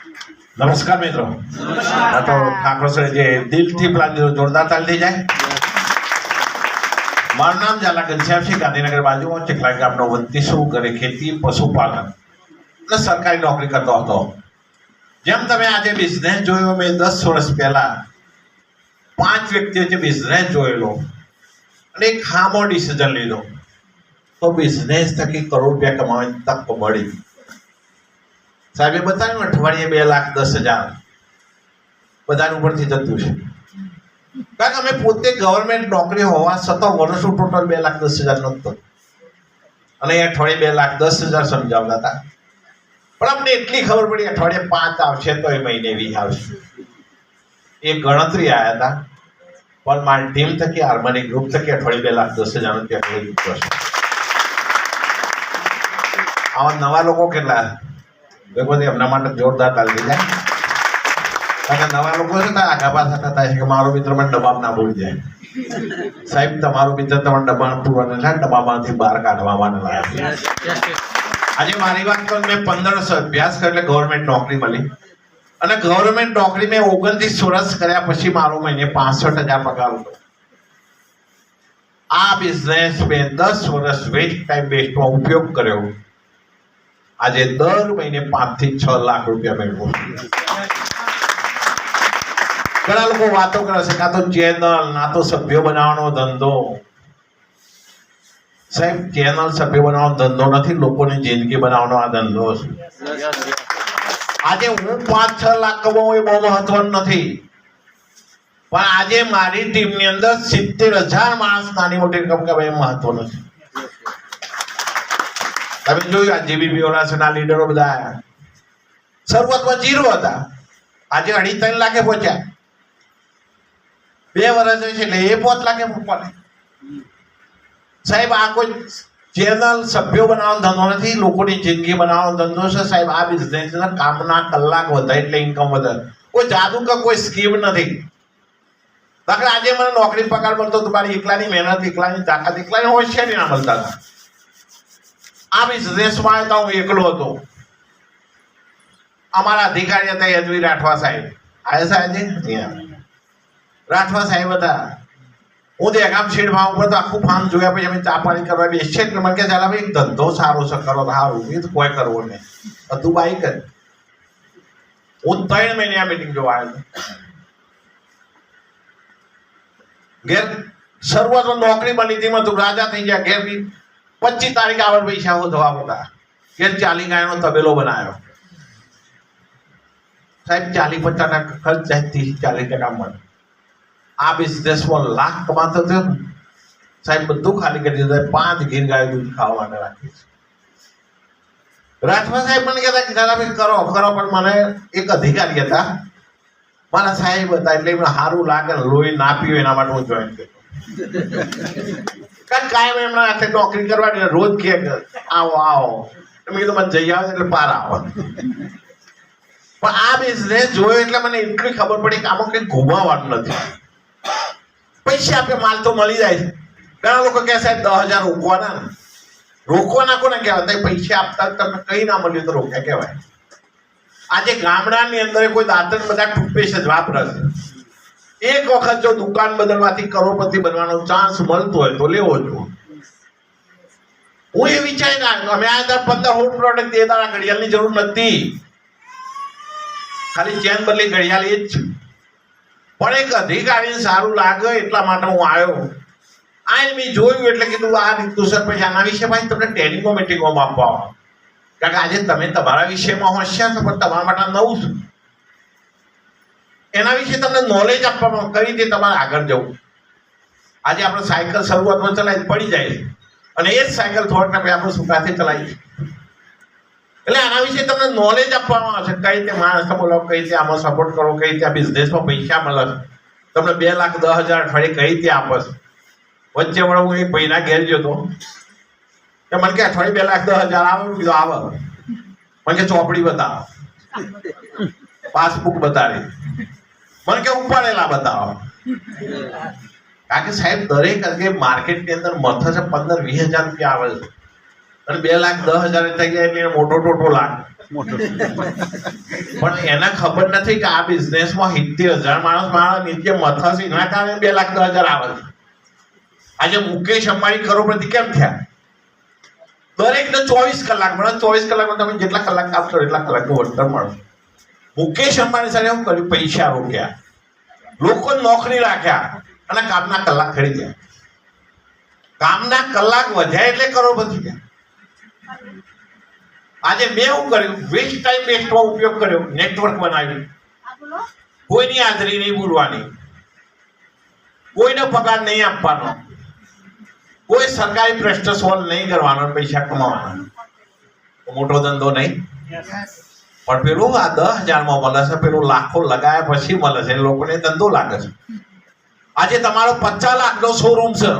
નમસ્કાર મિત્રો. તો ઠાકોર સર જે દિલથી પ્લાન જોરદાર તાલ થઈ જાય. મારું નામ ઝાલા ઘનશ્યામસિંહ, ગાંધીનગર બાજુમાં ચકલા ગામનો વતની છું. ઘરે ખેતી, પશુપાલન અને સરકારી નોકરી કરતો હતો. જેમ તમે આજે બિઝનેસ જોયો, મેં 10 વર્ષ પહેલા 5 વ્યક્તિઓ વચ્ચે બિઝનેસ જોયેલો અને એક ખામો ડિસિઝન લીધો તો બિઝનેસ થકી કરોડ રૂપિયા કમાવાની તક મળી. સાહેબે બતાવ્યું અઠવાડિયે 2,10,000 બધાની ઉપરથી જતું છે. કારણ કે અમે પોતે ગવર્મેન્ટ નોકરી હોવા છતાં વર્ષનું ટોટલ 2,10,000 નહોતો અને એ અઠવાડિયે 2,10,000 સમજાવતા હતા. પણ અમને એટલી ખબર પડી અઠવાડિયે 5 આવશે તો એ મહિને 20 આવશે. એ ગણતરી આવ્યા હતા. પણ મારી ટીમ થકી, હાર્મોનિક ગ્રુપ થકી અઠવાડિયે 2,10,000 રૂપિયા હશે. આવા નવા લોકો કેટલા બધી એમના માટે જોરદાર તાલી જાય. કારણ કે નવા લોકો છે ને આગા પાછા થતા છે કે મારો મિત્ર મને ડબ્બામાં ના ભૂલી જાય. સાહેબ, તમારો મિત્ર તમારે ડબ્બામાં પૂરવાના થાય, ડબ્બામાંથી બહાર કાઢવામાં લાગે. આજે મારી વાત કરું, મેં 15 વર્ષ અભ્યાસ કર્યો એટલે ગવર્મેન્ટ નોકરી મળી અને ગવર્મેન્ટ નોકરી મેં 29 વર્ષ કર્યા પછી મારો મહિને 65,000 પગાર હતો. આ બિઝનેસ મેં 10 વર્ષ વેસ્ટ ટાઈમ વેસ્ટમાં ઉપયોગ કર્યો. આજે દર મહિને 5 થી 6 લાખ રૂપિયા મેળવું. ઘણા લોકો વાતો કરે છે કાં તો ચેનલ, ના તો સભ્યો બનાવવાનો ધંધો. સાહેબ, ચેનલ સભ્ય બનાવવાનો ધંધો નથી, લોકોની જિંદગી બનાવવાનો આ ધંધો છે. આજે હું 5-6 લાખ કમાવું એ બહુ મહત્વનું નથી, પણ આજે મારી ટીમની અંદર 70,000 માણસ નાની મોટી રકમ કમાય એ મહત્વનું છે. તમે જોયું આ જીબીપી ઓલા છે, ના લીડરો બધા આવ્યા. શરૂઆતમાં 0 હતા, આજે 2.5-3 લાખે પહોંચ્યા. 2 વર્ષ છે એટલે એ 5 લાખે પહોંચે. સાહેબ, આ કોઈ ચેનલ સભ્યો બનાવવાનો ધંધો નથી, લોકોની જિંદગી બનાવવાનો ધંધો છે. સાહેબ, આ બિઝનેસ કામના કલાક વધે એટલે ઇન્કમ વધે. કોઈ જાદુ કે કોઈ સ્કીમ નથી. દાખલા આજે મને નોકરી પગાર મળતો તો મારી એકલાની મહેનત, એકલાની તાકાત, એકલાની હોશિયારી ના મળતા હતા. આ બિઝનેસમાં તો હું એકલો હતો. અમારા અધિકારી હતા યદવી રાઠવા સાહેબ. આયા સાહેબ રાઠવા સાહેબ હતા. હું દેગામ શેડ ભાવ ઉપર તો આખું ફાર્મ જોયા પછી અમે ચા પાણી કરવા બેસીએ એટલે મને કે ચાલો ભાઈ ધંધો સારો છે, કરો સારું. એ તો કોઈ કરવો નહીં, તું બાઈ કર. હું 3 મહિને આ મીટિંગ જોવા આવ્યો. ઘેર શરૂઆતમાં નોકરી બની હતી, તું રાજા થઈ ગયા. ઘેર 25 તારીખ આવડ પૈસા વધવા બધા. ઘેર 40 ગાયનો તબેલો બનાવ્યો. સાહેબ, 40-50% ખર્ચ જાય, 30-40% મળે. આ બિઝનેસમાં લાખ કમાતો થયો સાહેબ, બધું ખાલી કરી દીધું. 5 ગીર ગાય દૂધ ખાવા માટે રાખી છે. રાઠવા સાહેબ મને કહેતા કે દાદાભાઈ કરો કરો, પણ મને એક અધિકારી હતા, મારા સાહેબ હતા, એટલે એમને સારું લાગે લોહી ના પીવે એના માટે હું જોઈન કર્યો. કારણ કાયમ એમના હાથે નોકરી કરવાની, રોજ કે આવો આવો. મેં કીધું મને જઈ આવે એટલે પાર આવો. પણ આ બિઝનેસ જોયો એટલે મને એટલી ખબર પડી કે આમાં કંઈ ઘુમાવાનું નથી. પૈસા આપે માલ તો મળી જાય છે. ઘણા લોકો કહે સાહેબ 10,000 રોકવાના. રોકવાના કોને કહેવાય? પૈસા આપતા તમને કઈ ના મળ્યું તો રોક્યા કહેવાય. આજે ગામડાની અંદર કોઈ દાંતણ બધા ટૂથપેસ્ટ જ વાપરે છે. એક વખત જો દુકાન બદલવાથી કરોડપતિ બનવાનો ચાન્સ મળતો હોય તો લેવો જોઈએ. હું એ વિચારી ના અમે આ 15 હોમ પ્રોડક્ટ એ દાડા ઘડિયાળની જરૂર નથી, ખાલી ચેન બદલી ઘડિયાળ એ જ છે. પણ એક અધિકારીને સારું લાગે એટલા માટે હું આવ્યો. આ મેં જોયું એટલે કીધું આ રીતનું સર પછી આના વિશે ભાઈ તમને ટ્રેનિંગો મિટિંગોમાં આપવા. કારણ કે આજે તમે તમારા વિષયમાં હોશિયાર છો, પણ તમારા માટે નવું છું. એના વિશે તમને નોલેજ આપવામાં કઈ રીતે તમારે આગળ જવું. આજે આપણે સાયકલ શરૂઆતમાં ચલાવી પડી જાય અને એ જ સાયકલ થોડાક ટાઈમે આપણે સુખાથી ચલાવીએ. એટલે આના વિશે તમને નોલેજ આપવામાં આવશે. કઈ રીતે માણસ બોલો, કઈ રીતે આમાં સપોર્ટ કરો, કઈ રીતે આ બિઝનેસમાં પૈસા મળે છે. તમને 2,10,000 અઠવાડિયે કઈ રીતે આપે છે. વચ્ચે વળે હું એક ભાઈના ઘેર ગયો હતો, કે મને કે અઠવાડિયે 2,10,000 આવે. કીધું આવે. મને કે ચોપડી બતાવો, પાસબુક બતાવી, મને કે ઉપાડેલા બતાવો. કારણ કે સાહેબ દરેક માર્કેટની અંદર મથે છે 15-20 હજાર રૂપિયા આવે છે અને 2,10,000 થઈ ગયા એટલે મોટો ટોટો લાખ. પણ એને ખબર નથી કે આ બિઝનેસમાં 70,000 માણસ નીચે મથસ એના કારણે 2,10,000 આવે છે. આજે મુકેશ અંબાણી કરોડપતિ કેમ થયા? દરેકને 24 કલાક મળે. 24 કલાકમાં તમે જેટલા કલાક કામ કરો એટલા કલાકનું વળતર મળે. મુકેશ અંબાણી સાથે શું કર્યું? પૈસા રોક્યા, લોકો નોકરી રાખ્યા અને કામના કલાક ખરી ગયા. કામના કલાક વધ્યા એટલે કરોડપતિ થયા. આજે મેં એવું કર્યું, વેસ્ટ ટાઈમ વેસ્ટમાં ઉપયોગ કર્યો, નેટવર્ક બનાવ્યું. કોઈની હાજરી નહીં પૂરવાની, કોઈને પગાર નહીં આપવાનો, કોઈ સરકારી પ્રશ્ન સોલ્વ નહીં કરવાનો, પૈસા કમાવાના. મોટો ધંધો નહીં. પણ પેલું આ 10,000માં મળે છે, પેલું લાખો લગાયા પછી મળે છે. લોકોને ધંધો લાગે છે. આજે તમારો 50 લાખનો શોરૂમ છે,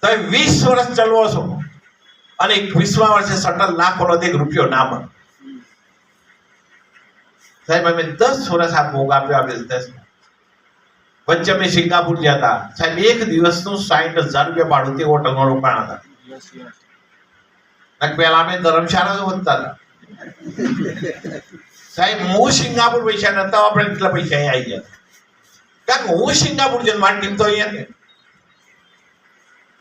તમે 20 વર્ષ ચલવો છો અને 21મા વર્ષે 17 લાખ નો 1 રૂપિયો ના મળે. સાહેબ અમે 10 વર્ષ આ ભોગ આપ્યો આ બિઝનેસમાં. વચ્ચે અમે સિંગાપુર ગયા હતા. સાહેબ એક દિવસનું 60,000 રૂપિયા ભાડું તે હોટલમાં રોકાણ હતા. પેલા અમે ધર્મશાળા વધતા હતા. સાહેબ હું સિંગાપુર પૈસા નતા આપણે એટલા પૈસા અહીં આવી ગયા. કારણ કે હું સિંગાપુર જઈને મારી ટીમ તો અહીંયા.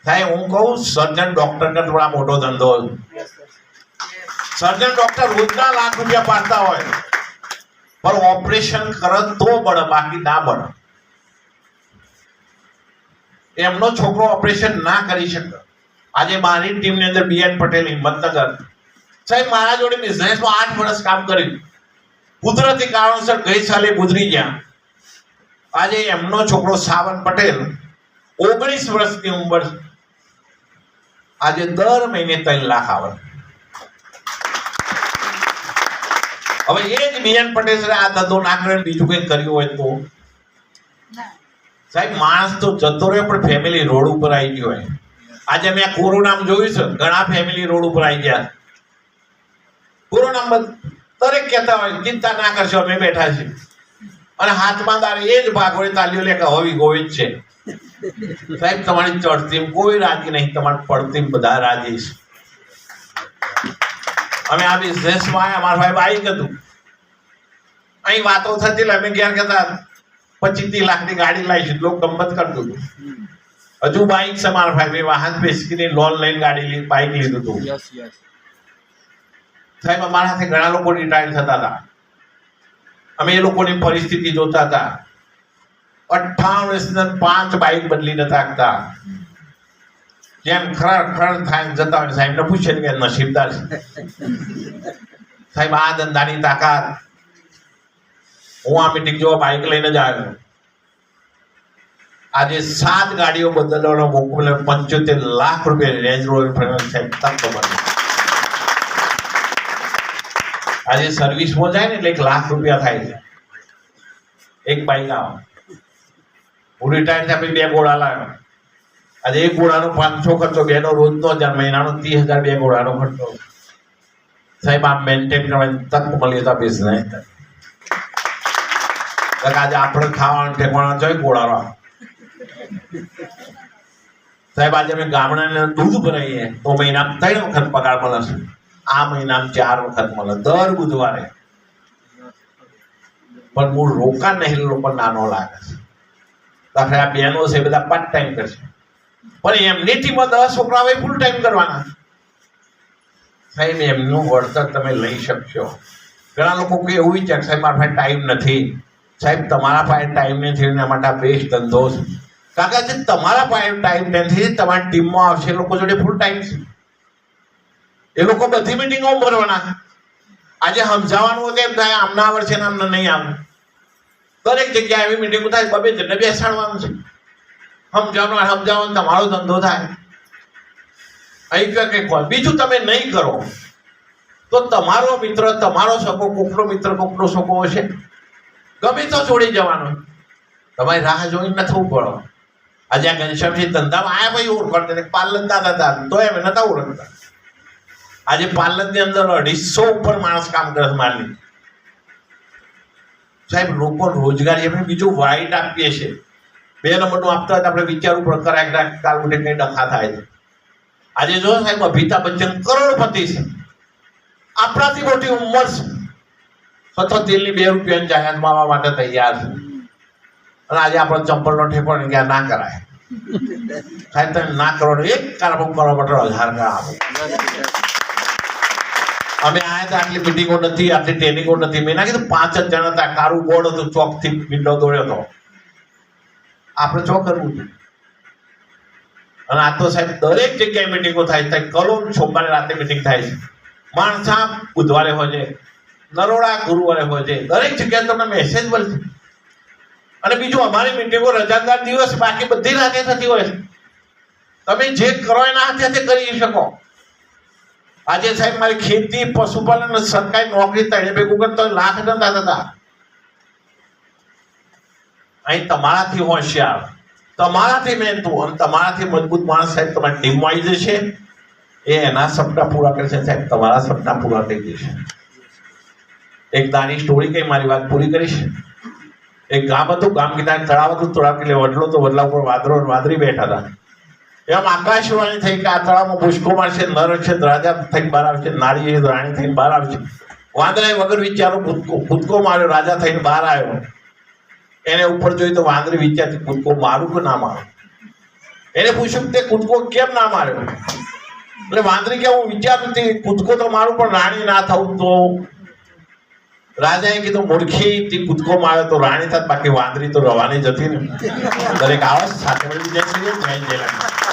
સાહેબ હું કહું, સર્જન ડોક્ટર ને થોડા મોટો ધંધો. સર્જન ડોક્ટર રોજના લાખ રૂપિયા પાડતા હોય, પણ ઓપરેશન કરે તો બળે, બાકી ના બળે. એમનો છોકરો ઓપરેશન ના કરી શકે. આજે મારી ટીમની અંદર BN પટેલ હિંમતનગર સાહેબ મારા જોડે બિઝનેસમાં 8 વર્ષ કામ કર્યું. કુદરતી કારણોસર ગઈ સાલે ગુજરી ગયા. આજે એમનો છોકરો સાવન પટેલ 19 વર્ષની ઉંમર, આજે દર મહિને 3 લાખ આવે. હવે એ જ BN પટેલ આ ધંધો ના કરે બીજું કંઈ કર્યું હોય તો સાહેબ માણસ તો જતો રહ્યો, પણ ફેમિલી રોડ ઉપર આવી ગયો હોય. આજે મેં કોરોનામાં જોયું છે, ઘણા ફેમિલી રોડ ઉપર આવી ગયા. કોરોનામાં દરેક કહેતા હોય ચિંતા ના કરશો, અમે બેઠા છીએ. અને હાથમાં તારે એ જ ભાગોળી તાલીઓ લે કે હવી ગોવી જ છે. સાહેબ તમારી ચડતી કોઈ રાજી નહીં, તમારી પડતી બધા રાજી છે. અમે આ બિઝનેસમાં આવ્યા, મારા ભાઈ બાઈક હતું, અહીં વાતો થતી એટલે અમે ઘેર કહેતા 25-30 લાખની ગાડી લાવીશું. લોકો ગમત કરતું હતું. હજુ બાઈક છે મારા ભાઈ, વાહન બેસીને લોન લઈને ગાડી બાઈક લીધું હતું. સાહેબ અમારા સાથે ઘણા લોકો રિટાયર થતા હતા. અમે એ લોકોની પરિસ્થિતિ જોતા હતા. 58 વર્ષના 5 બાઈક બદલી નતા શકતા. જેમ ખર થાય જતા હોય સાહેબને પૂછે કે નસીબદાર છે. સાહેબ આ ધંધાની તાકાત. હું આ મીટિંગ જોવા બાઈક લઈને જ આવ્યો. આજે 7 ગાડીઓ બદલવાનો મોકો મળે. 75 લાખ રૂપિયા રેન્જ રોવર ફાઇનાન્સ સાહેબ તક બને. આજે સર્વિસમાં જાય ને એટલે 1 લાખ રૂપિયા થાય છે એક બાઈક આવે. હું રિટાયર થયા પછી 2 ઘોડા લાવ્યો. આજે 1 ઘોડાનો 500 ખર્ચો, 2 નો રોજનો 1000, મહિનાનો 30,000 2 ઘોડાનો ખર્ચો. સાહેબ આ મેન્ટેન કરવાની તક મળી હતા બિઝનેસ. આજે આપણે ખાવાનું ઠેકવાના જોઈએ ઘોડાનો. સાહેબ આજે અમે ગામડાને દૂધ ભરાઈએ તો મહિનામાં 3 વખત પગાર મળે છે. આ મહિનામાં 4 વખત મળે દર બુધવારે. પણ મૂળ રોકાણ નહીં, લોકો નાનો લાગે છે. દાખલા આ બહેનો છે બધા પાર્ટ ટાઈમ કરશે, પણ એમની ટીમમાં 10 છોકરા હોય ફૂલ ટાઈમ કરવાના. સાહેબ એમનું વળતર તમે લઈ શકશો. ઘણા લોકો કે એવું વિચાર સાહેબ મારા પાસે ટાઈમ નથી. સાહેબ તમારા પાસે ટાઈમ નથી એના માટે આ બેસ્ટ ધંધો છે. કાકા જે તમારા પાસે ટાઈમ નથી, તમારી ટીમમાં આવશે લોકો જોડે ફૂલ ટાઈમ છે. એ લોકો બધી મિટિંગો ભરવાના. આજે સમજાવવાનું હોય એમ થાય આમના આવડશે ને આમને નહીં આવે. દરેક જગ્યાએ એવી મિટિંગો થાય, 2 જણને બેસાડવાનું છે. સમજાવવાનું તમારો ધંધો થાય. અહીં કંઈક હોય. બીજું તમે નહીં કરો તો તમારો મિત્ર, તમારો સગો, કોકનો મિત્ર કોકનો સગો હશે, ગમે તો છોડી જવાનો. તમારી રાહ જોઈને નથી પડો. આજે આ ઘનશ્યામસિંહ ધંધામાં આયા ભાઈ ઓળખતા પાર્લર દાદા હતા તો એમ નતા ઓળખતા. આજે પાર્લરની અંદર 250 ઉપર માણસ કામ કરે માલી. સાહેબ લોકો રોજગારી આપણે બીજું વાઇટ આપીએ છીએ. 2 નંબરનું આપતા હોય તો આપણે વિચારવું પડે કરાય કાલ ઉઠે કઈ ડખા થાય છે. આજે જો સાહેબ અમિતાભ બચ્ચન કરોડપતિ છે. આપણાથી મોટી ઉંમર છે, છતાં તેલની 2 રૂપિયાની જાહેરાતમાં આવવા માટે તૈયાર છે. અને આજે આપણો ચંપલનો ઠેકો ને કે ના કરાય, સાહેબ તમે ના કરો, એક કાર્યક્રમ કરવા માટે 1000 આપો. અમે આયા હતા, આટલી મિટિંગો નથી, આટલી ટ્રેનિંગો નથી. મેં ના કીધું 5 જ જણા હતા, કારું બોર્ડ હતું, ચોકથી વિન્ડો દોડ્યો હતો. આપણે ચો કરવું છે. અને આ તો સાહેબ દરેક જગ્યાએ મિટિંગો થાય છે. કલોલ સોમવારે રાતે મિટિંગ થાય છે, માણસા બુધવારે હોય છે, નરોડા ગુરુવારે હોય છે. દરેક જગ્યાએ તમને મેસેજ મળશે. અને બીજું અમારી મિટિંગો રજાદાર દિવસ, બાકી બધી રાતે થતી હોય છે. તમે જે કરો એના હાથે કરી શકો. આજે સાહેબ મારી ખેતી, પશુપાલન, સરકારી નોકરી તળે ભેગું કરતા લાખ ધંધા થતા. અહીં તમારાથી હોશિયાર, તમારાથી મહેનતુ અને તમારાથી મજબૂત માણસ સાહેબ તમારી ટીમમાં આવી જશે. એ એના સપના પૂરા કરશે સાહેબ, તમારા સપના પૂરા થઈ જશે. એક નાની સ્ટોરી કઈ, મારી વાત પૂરી કરીશ. એક ગામ હતું, ગામ કિનારે તળાવ હતું. તળાવ એટલે વડલો તો વડલા ઉપર વાદરો વાદરી બેઠા હતા. એમ આકાશવાણી થઈ કે આ તળાવમાં પુષ્કો મારશે, નર છે રાજા થઈને બહાર આવશે, નારી રાણી થઈને બહાર આવશે. વાંદરાએ વગર વિચારો કૂદકો માર્યો, રાજા થઈને બહાર આવ્યો. એને ઉપર જોઈ તો વાંદરી વિચારતી, કૂદકો મારું કે ના મારું. એને પૂછ્યું તે કૂદકો કેમ ના માર્યો? એટલે વાંદરી કે હું વિચારતી હતી કૂદકો તો મારું, પણ રાણી ના થવું તો. રાજાએ કીધું મૂર્ખી, તે કૂદકો માર્યો તો રાણી થાત, બાકી વાંદરી તો રવાની જ હતી ને. દરેક આવાજ સાથે મળી જય શ્રી જય જય.